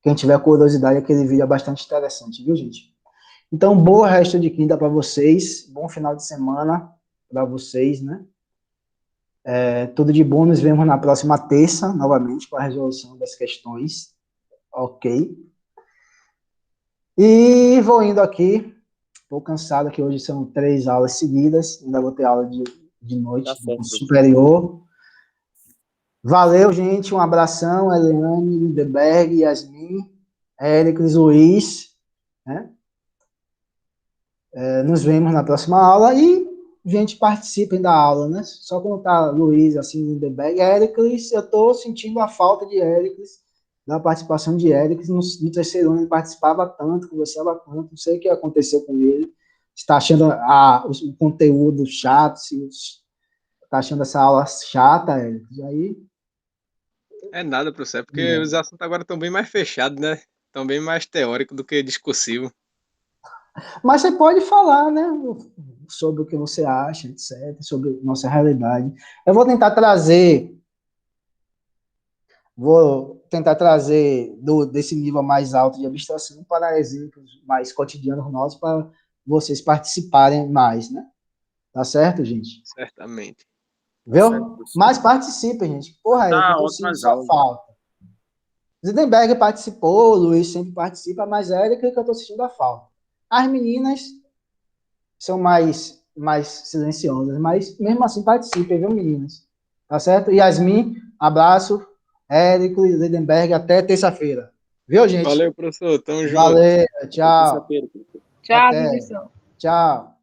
quem tiver curiosidade, aquele vídeo é bastante interessante, viu, gente? Então, boa resto de quinta para vocês, bom final de semana para vocês, né? Tudo de bom, nos vemos na próxima terça, novamente, com a resolução das questões, ok? E vou indo aqui, estou cansado, que hoje são 3 aulas seguidas, ainda vou ter aula de noite, tá superior. Valeu, gente, um abração, Eliane, Lindeberg, Yasmin, Éricles, Luiz, né? Nos vemos na próxima aula e, gente, participem da aula, né? Só quando tá Luiz, assim, Lindeberg, Éricles, eu tô sentindo a falta de Éricles, da participação de Éricles, no terceiro ano ele participava tanto, conversava tanto, não sei o que aconteceu com ele, está achando o conteúdo chato, está achando essa aula chata, Éricles, aí... É nada, professor, porque os assuntos agora estão bem mais fechados, né? Estão bem mais teóricos do que discursivo. Mas você pode falar, né, sobre o que você acha, etc., sobre nossa realidade. Eu vou tentar trazer desse nível mais alto de abstração para exemplos mais cotidianos nossos, para vocês participarem mais, né? Tá certo, gente? Certamente. Viu? Mas participem, gente. Porra, eu tô sentindo só falta. Lindenberg participou, o Luiz sempre participa, mas é ele que eu tô sentindo a falta. As meninas são mais silenciosas, mas mesmo assim participem, viu, meninas? Tá certo? Yasmin, abraço. Érico e Lindenberg, até terça-feira. Viu, gente? Valeu, professor. Tamo junto. Valeu, tchau. Tchau, Até. professor. Tchau.